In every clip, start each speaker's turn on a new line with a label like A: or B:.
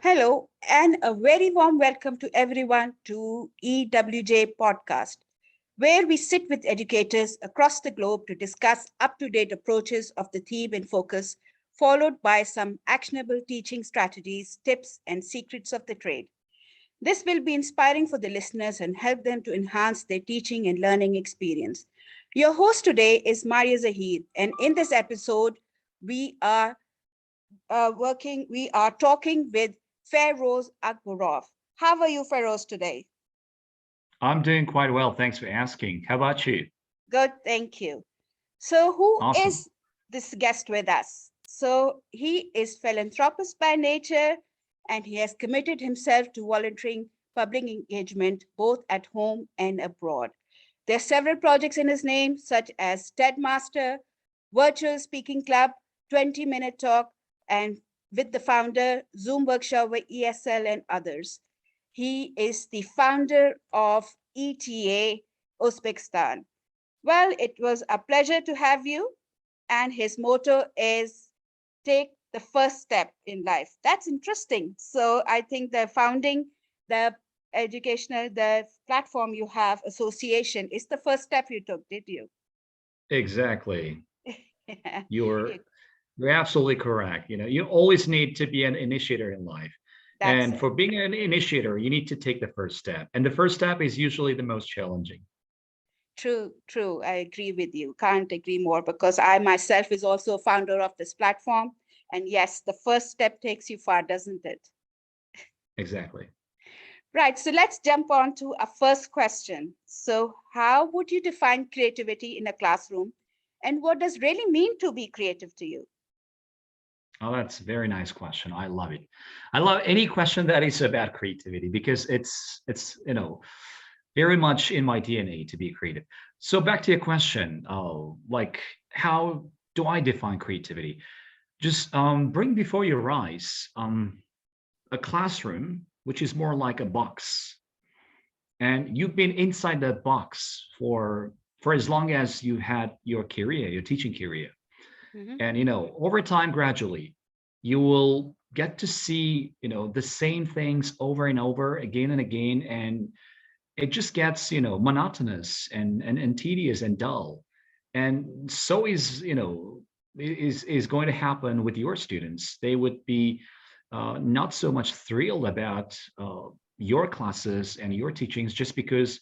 A: Hello, and a very warm welcome to everyone to EWJ podcast, where we sit with educators across the globe to discuss up-to-date approaches of the theme in focus, followed by some actionable teaching strategies, tips, and secrets of the trade. This will be inspiring for the listeners and help them to enhance their teaching and learning experience. Your host today is Maria Zahid, and in this episode, we are we are talking with Feruz Akburov. How are you, Feruz, today?
B: I'm doing quite well. Thanks for asking. How about you?
A: Good, thank you. So, who
B: Awesome.
A: is this guest with us? So, he is philanthropist by nature, and he has committed himself to volunteering public engagement both at home and abroad. There are several projects in his name, such as TED Master, Virtual Speaking Club, 20-minute talk, and with the founder, Zoom Workshop with ESL and others. He is the founder of ETA Uzbekistan. Well, it was a pleasure to have you. And his motto is take the first step in life. That's interesting. So I think the founding the the platform you have, association, is the first step you took, did you?
B: Exactly.
A: Yeah,
B: You're you're absolutely correct. You always need to be an initiator in life.
A: that's
B: And
A: it.
B: for being an initiator, you need to take the first step. And the first step is usually the most challenging.
A: True, true. I agree with you. Can't agree more because I myself is also a founder of this platform. And yes, the first step takes you far, doesn't it?
B: Exactly.
A: Right. So let's jump on to our first question. So, how would you define creativity in a classroom? And what does really mean to be creative to you?
B: Oh, that's a very nice question. I love it. I love any question that is about creativity because it's very much in my DNA to be creative. So back to your question, like how do I define creativity? Just bring before your eyes a classroom, which is more like a box, and you've been inside that box for as long as you had your career, your teaching career,
A: Mhm.
B: and over time, gradually, you will get to see the same things over and over again and again, and it just gets monotonous and tedious and dull, and so is going to happen with your students. They would be not so much thrilled about your classes and your teachings just because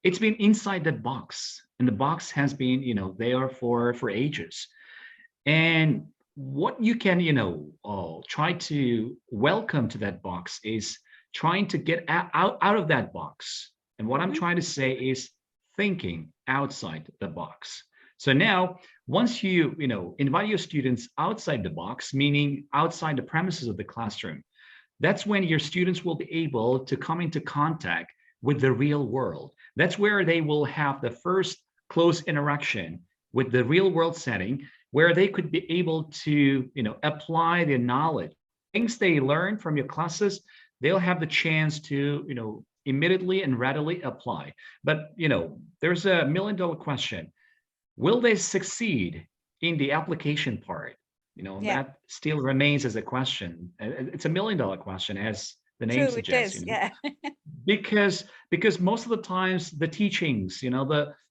B: it's been inside that box, and the box has been there for ages. And what you can try to welcome to that box is trying to get out of that box. And what I'm
A: Mhm.
B: trying to say is thinking outside the box. So now, once you invite your students outside the box, meaning outside the premises of the classroom, that's when your students will be able to come into contact with the real world. That's where they will have the first close interaction with the real world setting, where they could be able to apply their knowledge, things they learn from your classes. They'll have the chance to immediately and readily apply. But there's a $1 million question: will they succeed in the application part?
A: Yeah,
B: That still remains as a question. It's a $1 million question, as the name
A: true, it
B: suggests.
A: is. Yeah.
B: Because most of the times the teachings,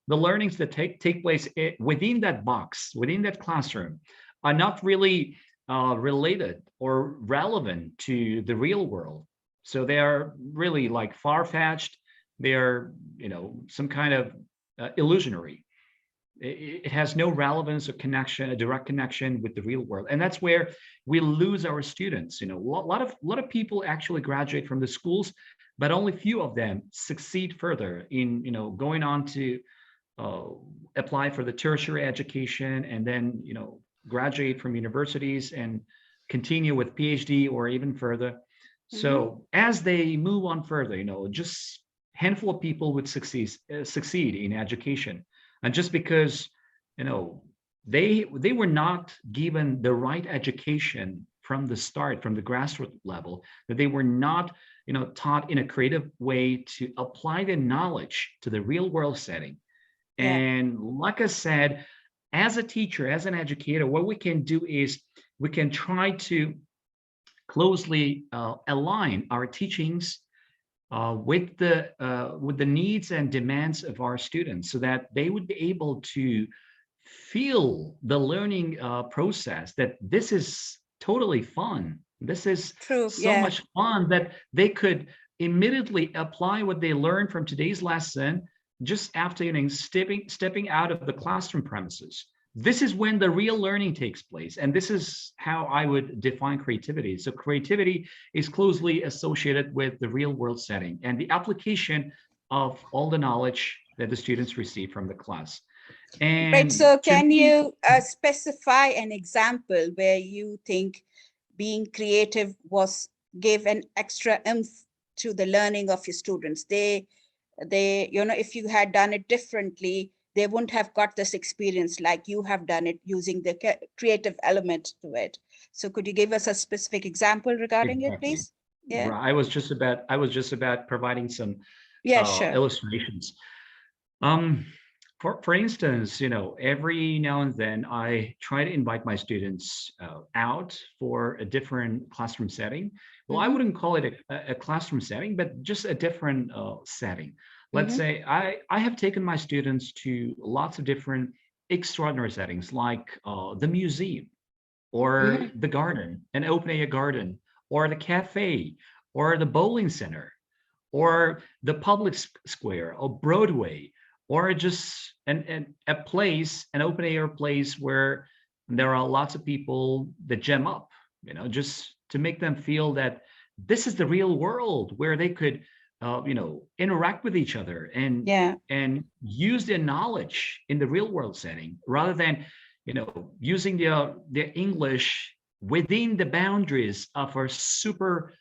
B: the learnings that take place within that box, within that classroom, are not really related or relevant to the real world. So they are really like far-fetched. They are some kind of illusionary. It has no relevance or connection, a direct connection with the real world, and that's where we lose our students. A lot of people actually graduate from the schools, but only few of them succeed further in going on to uh, apply for the tertiary education, and then graduate from universities and continue with PhD or even further.
A: Mhm.
B: So as they move on further, just handful of people would succeed in education, and just because you know they were not given the right education from the start, from the grassroots level, that they were not taught in a creative way to apply their knowledge to the real world setting.
A: Yeah.
B: And like I said, as a teacher, as an educator, what we can do is we can try to closely align our teachings with the needs and demands of our students, so that they would be able to feel the learning process, that this is totally fun. This is
A: True.
B: so
A: Yeah.
B: much fun that they could immediately apply what they learned from today's lesson just after, stepping out of the classroom premises. This is when the real learning takes place. And this is how I would define creativity. So creativity is closely associated with the real world setting and the application of all the knowledge that the students receive from the class.
A: Right.
B: And
A: So
B: to
A: can
B: me,
A: you specify an example where you think being creative was gave an extra oomph to the learning of your students? If you had done it differently, they wouldn't have got this experience like you have done it using the creative element to it. So could you give us a specific example regarding it,
B: exactly.
A: please? Yeah.
B: Right. I was just about providing some
A: Yeah, sure.
B: illustrations. Um, for instance, every now and then I try to invite my students out for a different classroom setting. Well, I
A: Mm-hmm.
B: wouldn't call it a classroom setting, but just a different setting. Let's
A: Mm-hmm.
B: say I have taken my students to lots of different extraordinary settings, like the museum, or
A: Mm-hmm.
B: the garden, an open air garden, or the cafe, or the bowling center, or the public square, or Broadway, or just a place, an open air place where there are lots of people that gem up, just to make them feel that this is the real world where they could, interact with each other
A: Yeah.
B: and use their knowledge in the real world setting, rather than, using their English within the boundaries of a super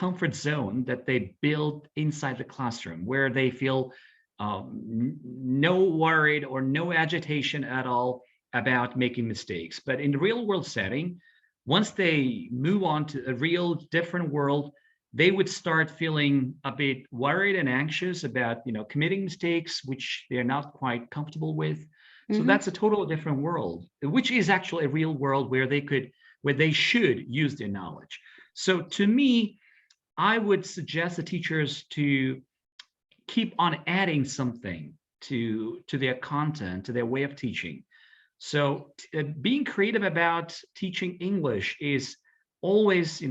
B: comfort zone that they build inside the classroom, where they feel no worried or no agitation at all about making mistakes. But in the real world setting, once they move on to a real different world, they would start feeling a bit worried and anxious about, committing mistakes which they're not quite comfortable with. So
A: Mm-hmm.
B: that's a total different world, which is actually a real world where they should use their knowledge. So to me, I would suggest the teachers to keep on adding something to their content, to their way of teaching. So being creative about teaching English is always,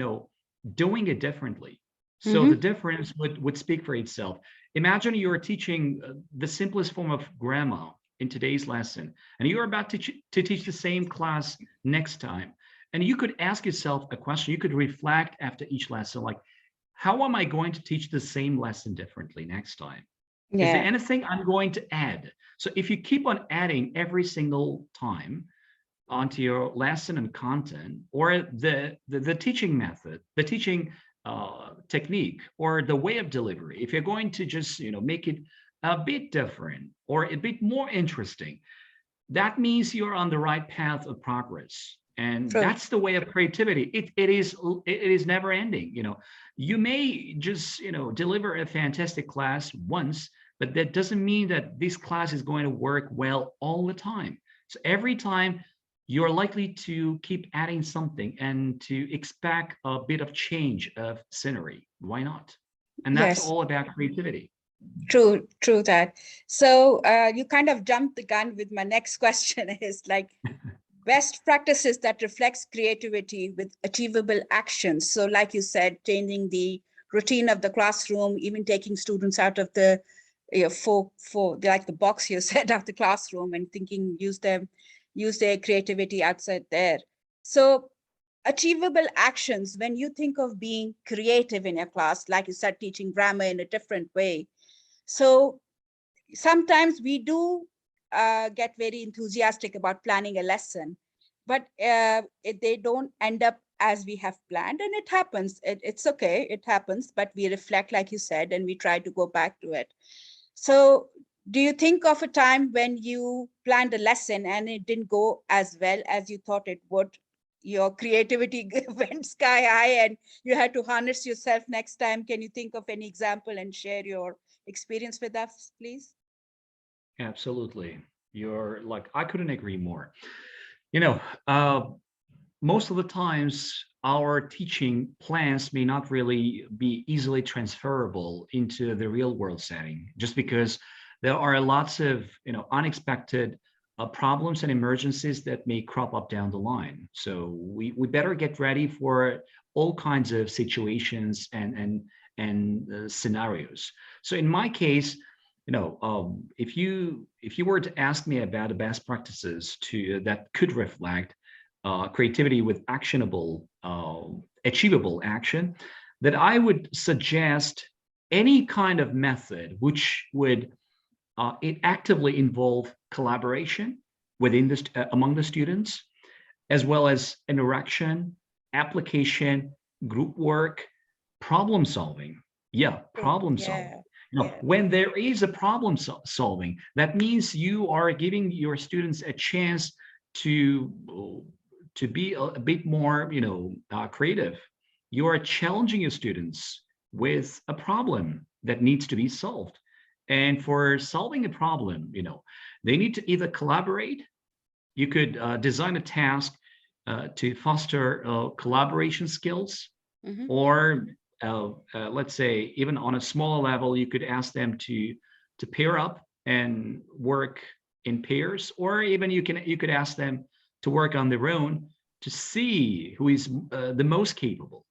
B: doing it differently. So the
A: Mm-hmm.
B: difference would speak for itself. Imagine you're teaching the simplest form of grammar in today's lesson, and you're about to teach the same class next time. And you could ask yourself a question. You could reflect after each lesson, like, how am I going to teach the same lesson differently next time? Is there
A: Yeah.
B: anything I'm going to add? So if you keep on adding every single time onto your lesson and content, or the teaching method, the teaching technique, or the way of delivery, if you're going to just make it a bit different or a bit more interesting, that means you're on the right path of progress. And
A: True.
B: that's the way of creativity. It is never ending. You may just deliver a fantastic class once, but that doesn't mean that this class is going to work well all the time. So every time, you're likely to keep adding something and to expect a bit of change of scenery. Why not? And that's
A: Yes.
B: all about creativity.
A: True, true that. So you kind of jumped the gun with my next question is like best practices that reflects creativity with achievable actions. So like you said, changing the routine of the classroom, even taking students out of the for like the box you said of the classroom and thinking use their creativity outside there. So achievable actions, when you think of being creative in your class, like you said, teaching grammar in a different way, so sometimes we do get very enthusiastic about planning a lesson, but they don't end up as we have planned, and it happens. It's okay, it happens, but we reflect, like you said, and we try to go back to it. So, do you think of a time when you planned a lesson and it didn't go as well as you thought it would? Your creativity went sky high and you had to harness yourself next time. Can you think of any example and share your experience with us, please?
B: Absolutely. You're like, I couldn't agree more. You know, uh, most of the times our teaching plans may not really be easily transferable into the real world setting, just because there are lots of unexpected problems and emergencies that may crop up down the line. So we better get ready for all kinds of situations and scenarios. So in my case, if you were to ask me about the best practices to that could reflect creativity with actionable, achievable action, that I would suggest any kind of method which would it actively involve collaboration within this among the students, as well as interaction, application, group work, problem solving. Yeah,
A: True.
B: problem solving.
A: Yeah. Yeah.
B: When there is a problem solving, that means you are giving your students a chance to be a bit more, creative. You are challenging your students with a problem that needs to be solved. And for solving a problem, they need to either collaborate. You could design a task to foster collaboration skills,
A: Hmm.
B: or let's say even on a smaller level, you could ask them to pair up and work in pairs, or even you could ask them to work on their own to see who is the most capable.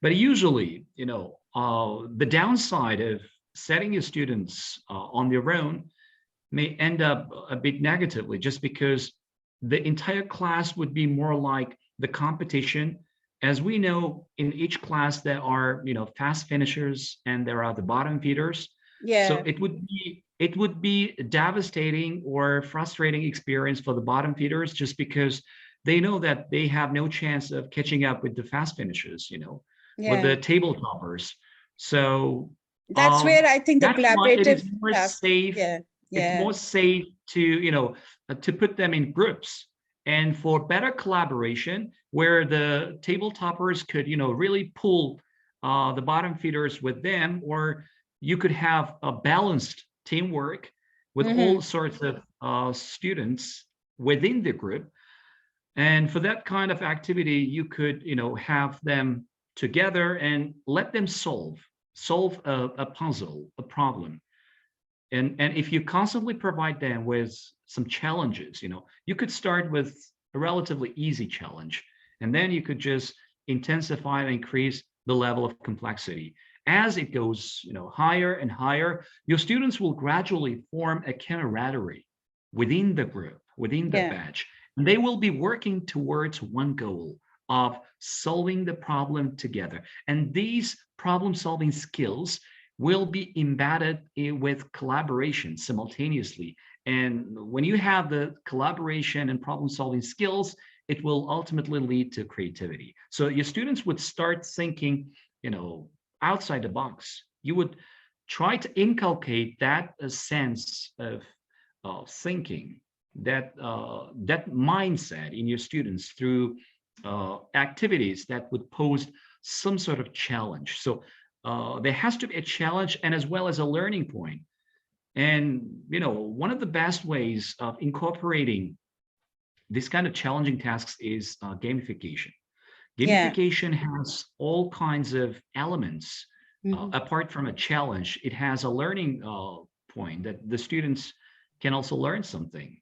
B: But usually, the downside of setting your students on their own may end up a bit negatively, just because the entire class would be more like the competition. As we know, in each class there are fast finishers and there are the bottom feeders. So
A: Yeah.
B: it would be devastating or frustrating experience for the bottom feeders, just because they know that they have no chance of catching up with the fast finishers, with
A: Yeah.
B: the table toppers. So
A: That's where I think the
B: that's why it is
A: collaborative
B: more
A: task.
B: safe.
A: Yeah.
B: It's
A: Yeah.
B: more safe to put them in groups, and for better collaboration, where the table toppers could really pull the bottom feeders with them, or you could have a balanced teamwork with all
A: Hmm.
B: sorts of students within the group. And for that kind of activity, you could have them together and let them solve a puzzle, a problem. And if you constantly provide them with some challenges, you could start with a relatively easy challenge, and then you could just intensify and increase the level of complexity. As it goes higher and higher, your students will gradually form a camaraderie within the group, within the
A: Yeah.
B: batch, and they will be working towards one goal of solving the problem together. And these problem solving skills will be embedded with collaboration simultaneously. And when you have the collaboration and problem solving skills, it will ultimately lead to creativity. So your students would start thinking, outside the box. You would try to inculcate that sense of thinking, that mindset in your students through activities that would pose some sort of challenge. So there has to be a challenge and as well as a learning point. And one of the best ways of incorporating this kind of challenging tasks is gamification.
A: Yeah.
B: Gamification has all kinds of elements.
A: Hmm.
B: Apart from a challenge, it has a learning point that the students can also learn something,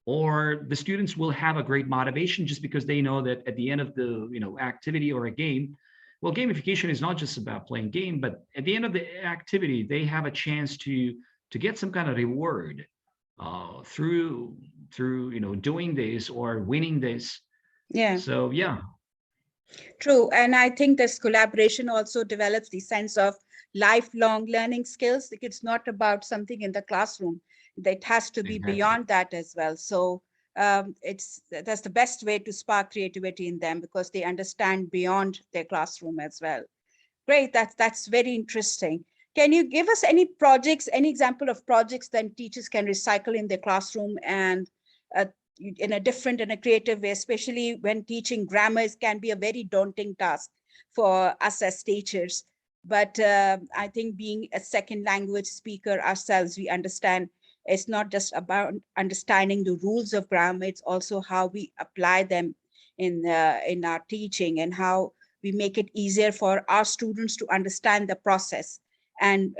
B: or the students will have a great motivation just because they know that at the end of the activity or a game, well, gamification is not just about playing game, but at the end of the activity they have a chance to get some kind of reward through doing this or winning this.
A: Yeah.
B: So yeah.
A: True. And I think this collaboration also develops the sense of lifelong learning skills. Like, it's not about something in the classroom. It has to be
B: Exactly.
A: beyond that as well. So that's the best way to spark creativity in them, because they understand beyond their classroom as well. Great. That's very interesting. Can you give us any projects, any example of projects that teachers can recycle in their classroom, and uh, in a different and a creative way, especially when teaching grammars can be a very daunting task for us as teachers. But I think being a second language speaker ourselves, we understand it's not just about understanding the rules of grammar, it's also how we apply them in our teaching, and how we make it easier for our students to understand the process and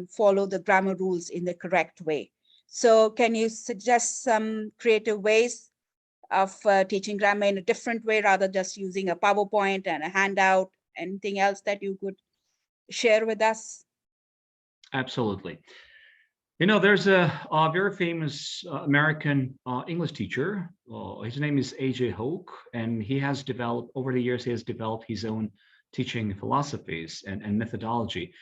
A: follow the grammar rules in the correct way. So can you suggest some creative ways of teaching grammar in a different way, rather just using a PowerPoint and a handout? Anything else that you could share with us?
B: Absolutely. You know, there's a very famous American English teacher. His name is AJ Hoke, and he has developed, over the years, he has developed his own teaching philosophies and methodology.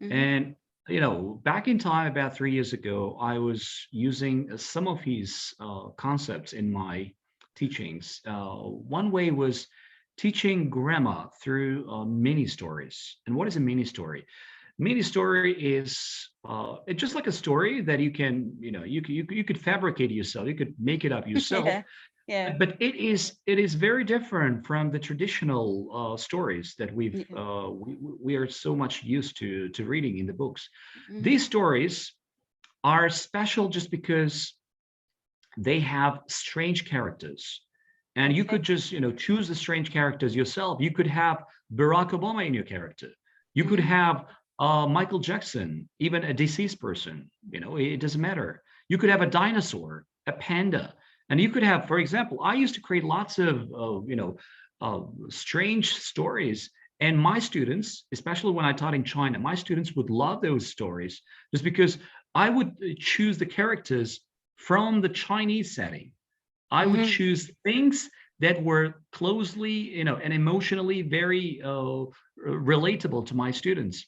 A: Mhm.
B: And, you know, back in time, about 3 years ago, I was using some of his concepts in my teachings. One way was teaching grammar through mini stories. And what is a mini story? Mini story is it's just like a story that you can, you could fabricate yourself, you could make it up yourself,
A: Yeah, yeah,
B: but it is very different from the traditional stories that
A: yeah.
B: we are so much used to reading in the books.
A: Mhm.
B: These stories are special just because they have strange characters, and you
A: Okay.
B: could just choose the strange characters yourself. You could have Barack Obama in your character. You could
A: Mhm.
B: have Michael Jackson, even a deceased person. It doesn't matter. You could have a dinosaur, a panda, and you could have, for example, I used to create lots of strange stories. And my students, especially when I taught in China, my students would love those stories just because I would choose the characters from the Chinese setting. I would
A: Mhm.
B: choose things that were closely, and emotionally very relatable to my students.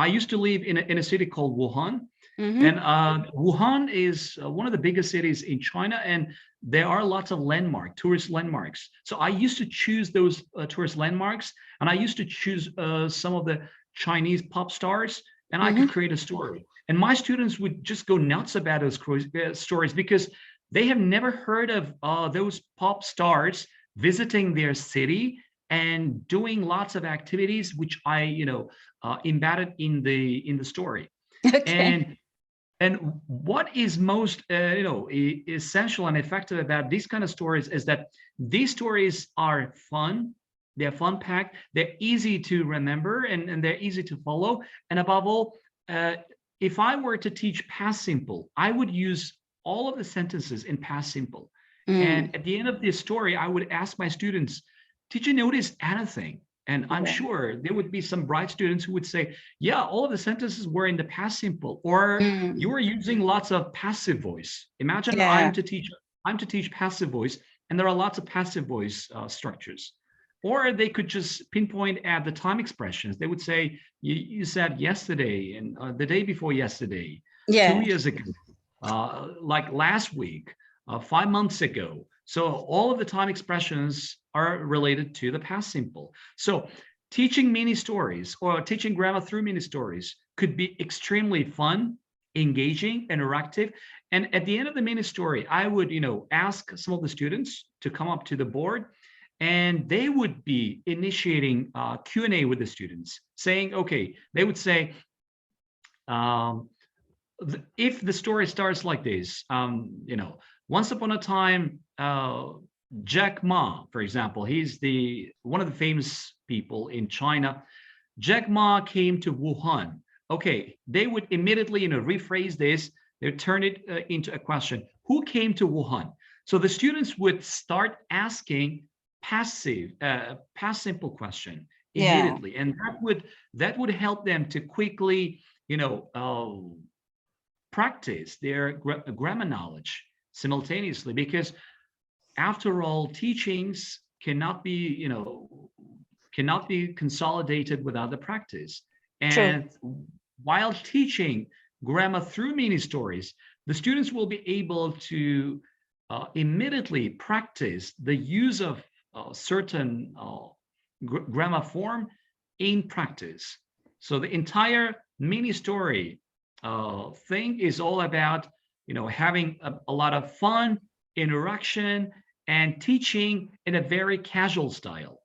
B: I used to live in a city called Wuhan, and
A: Mhm.
B: Wuhan is one of the biggest cities in China, and there are lots of tourist landmarks. So I used to choose those tourist landmarks, and I used to choose some of the Chinese pop stars, and I could
A: Mhm.
B: create a story. And my students would just go nuts about those stories because they have never heard of those pop stars visiting their city and doing lots of activities, which I, embedded in the story.
A: Okay.
B: And what is most essential and effective about these kind of stories is that these stories are fun, they're fun packed, they're easy to remember, and they're easy to follow. And above all, uh, if I were to teach past simple, I would use all of the sentences in past simple.
A: Mm.
B: And at the end of this story, I would ask my students, did you notice anything? And I'm
A: Yeah.
B: sure there would be some bright students who would say, yeah, all of the sentences were in the past simple, or you
A: Mm.
B: are using lots of passive voice. Imagine
A: Yeah.
B: I'm to teach passive voice, and there are lots of passive voice structures. Or they could just pinpoint at the time expressions. They would say, you said yesterday, and the day before yesterday, two
A: Yeah.
B: years ago, like last week, 5 months ago. So all of the time expressions are related to the past simple. So teaching mini stories or teaching grammar through mini stories could be extremely fun, engaging, interactive. And at the end of the mini story, I would, ask some of the students to come up to the board, and they would be initiating Q&A with the students, saying, okay, they would say, um, if the story starts like this, once upon a time, Jack Ma, for example, he's the one of the famous people in China. Jack Ma came to Wuhan. Okay, they would immediately, rephrase this. They would turn it into a question: who came to Wuhan? So the students would start asking past simple question
A: Yeah.
B: immediately, and that would help them to quickly, practice their grammar knowledge simultaneously, because after all, teachings cannot be consolidated without the practice.
A: True.
B: And while teaching grammar through mini stories, the students will be able to immediately practice the use of certain grammar form in practice. So the entire mini story thing is all about having a lot of fun, interaction, and teaching in a very casual style.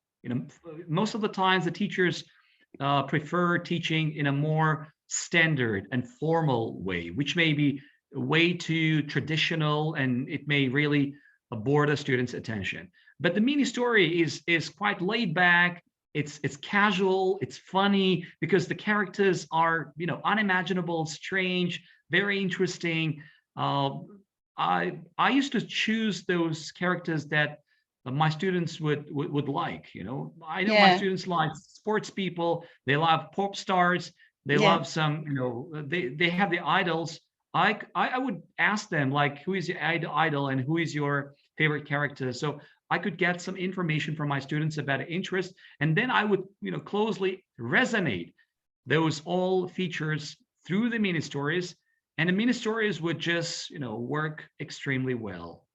B: Most of the times the teachers prefer teaching in a more standard and formal way, which may be way too traditional, and it may really bore the students' attention. but the mini story is quite laid back. It's casual, it's funny because the characters are, you know, unimaginable, strange, very interesting. Uh, I used to choose those characters that my students would like. You know, I know my
A: Yeah,
B: students like sports people. They love pop stars. They
A: yeah,
B: love some, you know, they have the idols. I would ask them like, who is your idol and who is your favorite character? So I could get some information from my students about interest, and then I would, you know, closely resonate those all features through the mini stories, and the mini stories would just, you know, work extremely well.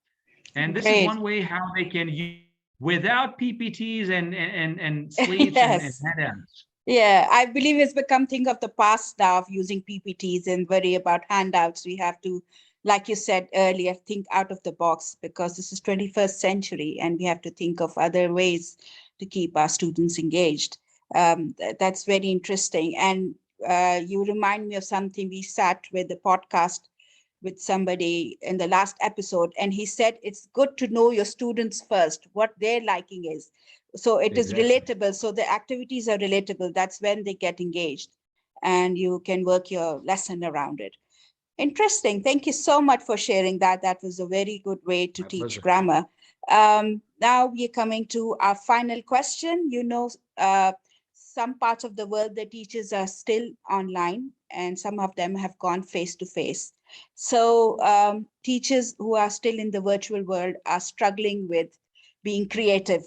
B: And this is
A: great.
B: one way how they can use without PPTs and sleeves and
A: Yes.
B: handouts.
A: Yeah, I believe it's become thing of the past now of using PPTs and worry about handouts. We have to, like you said earlier, think out of the box because this is 21st century and we have to think of other ways to keep our students engaged. That's very interesting. And you remind me of something. We sat with the podcast with somebody in the last episode, and he said it's good to know your students first, what their liking is, so it is
B: Exactly.
A: relatable, so the activities are relatable. That's when they get engaged and you can work your lesson around it. Interesting. Thank you so much for sharing that. That was a very good way to
B: My
A: teach
B: pleasure.
A: grammar. Now we're coming to our final question. Some parts of the world, the teachers are still online and some of them have gone face to face. So teachers who are still in the virtual world are struggling with being creative.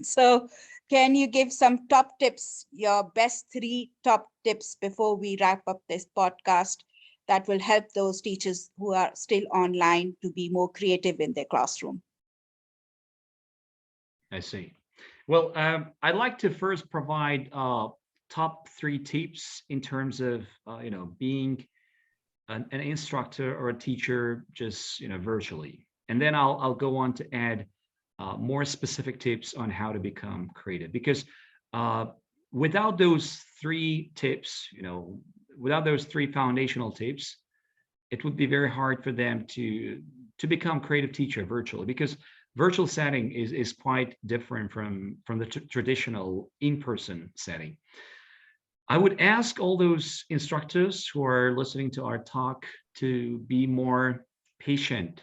A: So can you give some top tips, your best three top tips before we wrap up this podcast that will help those teachers who are still online to be more creative in their classroom?
B: I see. Well, I'd like to first provide top three tips in terms of, you know, being an instructor or a teacher just, you know, virtually, and then I'll go on to add more specific tips on how to become creative. Because uh, without those three tips, you know, without those three foundational tips, it would be very hard for them to become creative teacher virtually, because virtual setting is quite different from the traditional in-person setting. I would ask all those instructors who are listening to our talk to be more patient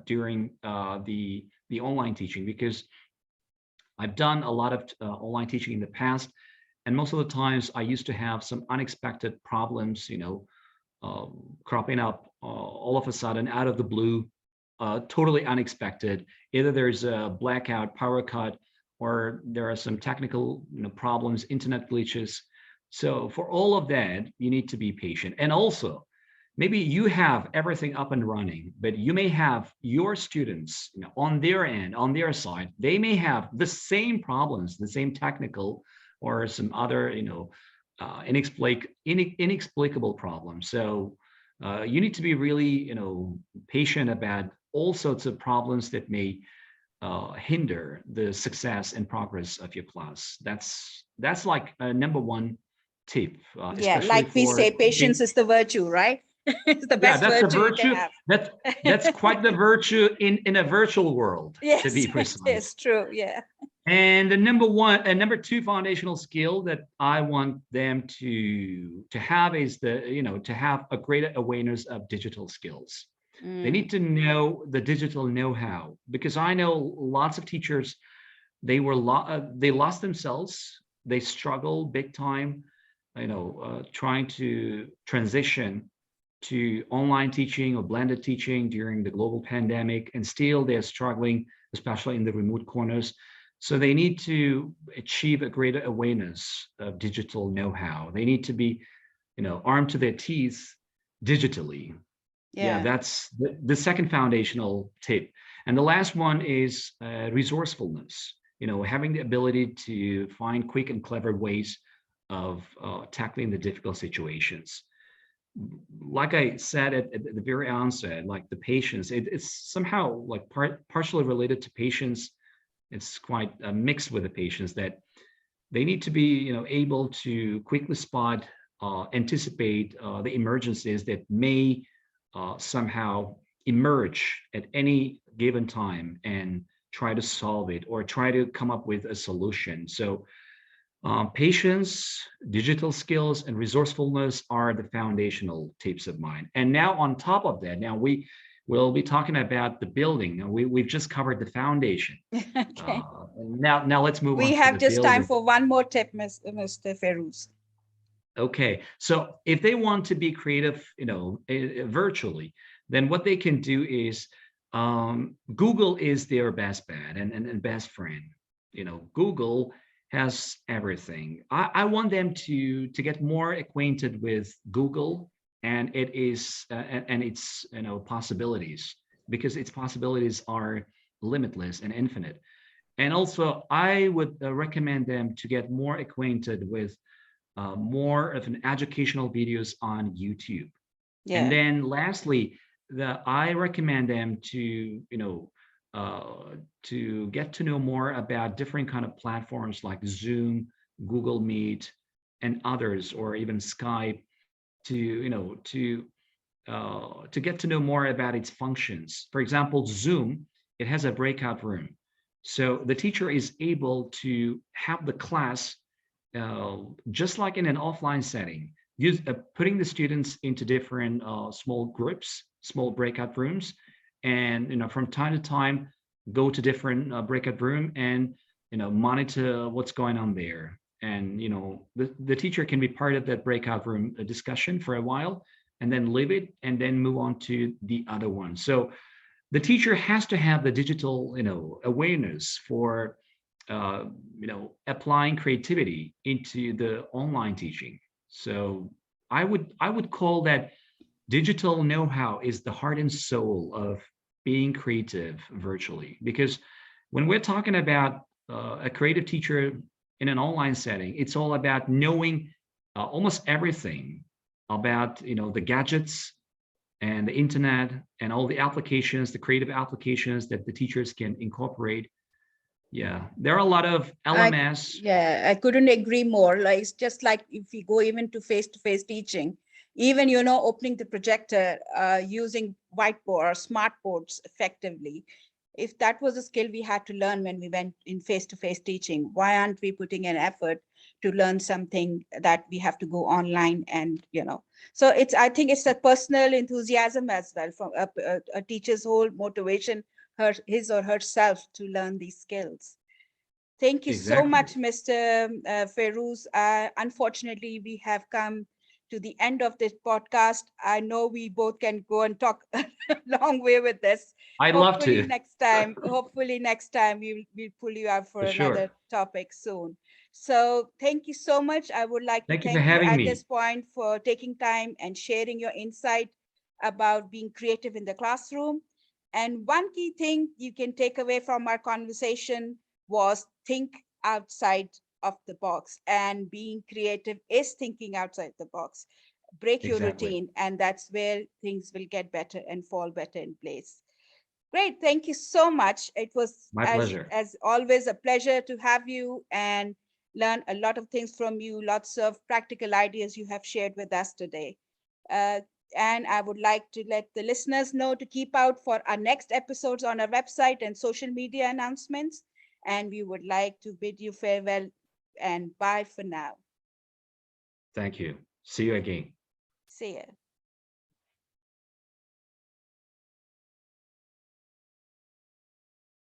B: during the online teaching, because I've done a lot of online teaching in the past, and most of the times I used to have some unexpected problems, you know, uh, cropping up all of a sudden out of the blue, totally unexpected. Either there's a blackout, power cut, or there are some technical, you know, problems, internet glitches. So for all of that, you need to be patient. And also, maybe you have everything up and running, but you may have your students, you know, on their end, on their side, they may have the same problems, the same technical or some other, you know, inexplicable problems. So you need to be really, you know, patient about all sorts of problems that may hinder the success and progress of your class. That's like number one tip,
A: Yeah,
B: especially
A: like we
B: for
A: say, patience
B: teaching.
A: is the virtue, right? It's the
B: Yeah,
A: best
B: that's the
A: virtue you can
B: virtue.
A: have.
B: That's quite the virtue in a virtual world, to
A: Yes,
B: be
A: it
B: precise.
A: is true. Yeah.
B: And the number one and number two foundational skill that I want them to have is the, you know, to have a greater awareness of digital skills. They
A: Mm,
B: need to know the digital know-how, because I know lots of teachers, they lost themselves. They struggle big time, you know, trying to transition to online teaching or blended teaching during the global pandemic, and still they're struggling, especially in the remote corners. So they need to achieve a greater awareness of digital know-how. They need to be, you know, armed to their teeth digitally. Yeah,
A: yeah.
B: that's the second foundational tip. And the last one is resourcefulness. You know, having the ability to find quick and clever ways of tackling the difficult situations. Like I said at the very onset, like the patience, it's somehow like partially related to patience. It's quite mixed with the patience that they need to be, you know, able to quickly spot, anticipate the emergencies that may somehow emerge at any given time, and try to solve it or try to come up with a solution. So patience, digital skills, and resourcefulness are the foundational tips of mine. And now on top of that, now we will be talking about the building. Now we've just covered the foundation.
A: Okay.
B: Now let's move
A: We
B: on to
A: have
B: the
A: just time
B: building.
A: for one more tip, Mr. Feruz.
B: Okay, so if they want to be creative, virtually, then what they can do is Google is their best bet and best friend. Google has everything. I want them to get more acquainted with Google and it is and its possibilities, because its possibilities are limitless and infinite. And also, I would recommend them to get more acquainted with more of an educational videos on YouTube. And
A: Yeah.
B: then lastly, I recommend them to, to get to know more about different kind of platforms like Zoom, Google Meet, and others, or even Skype, to, to get to know more about its functions. For example, Zoom, it has a breakout room. So the teacher is able to have the class just like in an offline setting, putting the students into different small groups, small breakout rooms, and from time to time, go to different breakout room and monitor what's going on there. And the teacher can be part of that breakout room discussion for a while, and then leave it, and then move on to the other one. So the teacher has to have the digital awareness for applying creativity into the online teaching. So I would call that digital know-how is the heart and soul of being creative virtually. Because when we're talking about a creative teacher in an online setting, it's all about knowing almost everything about the gadgets and the internet and all the applications, the creative applications that the teachers can incorporate. Yeah, there are a lot of
A: I
B: LMS.
A: Yeah, I couldn't agree more. Like it's just like if we go even to face teaching, even opening the projector, using whiteboard or smart boards effectively. If that was a skill we had to learn when we went in face-to-face teaching, why aren't we putting an effort to learn something that we have to go online and. So I think it's a personal enthusiasm as well from a teacher's whole motivation, his or herself, to learn these skills. Thank you so
B: Exactly.
A: much, Mr. Feruz. Unfortunately, we have come to the end of this podcast. I know we both can go and talk a long way with this.
B: I'd love to,
A: Hopefully next time we'll pull you out for
B: for
A: another
B: sure.
A: topic soon. So thank you so much. I would like to
B: Thank you for
A: thank you
B: having
A: at this
B: me.
A: point for taking time and sharing your insight about being creative in the classroom. And one key thing you can take away from our conversation was think outside of the box, and being creative is thinking outside the box. Break your
B: Exactly.
A: routine, and that's where things will get better and fall better in place. Great, thank you so much. It was,
B: My
A: as
B: pleasure.
A: as always, a pleasure to have you and learn a lot of things from you. Lots of practical ideas you have shared with us today. uh, and I would like to let the listeners know to keep out for our next episodes on our website and social media announcements. And we would like to bid you farewell and bye for now.
B: Thank you. See you again.
A: See ya.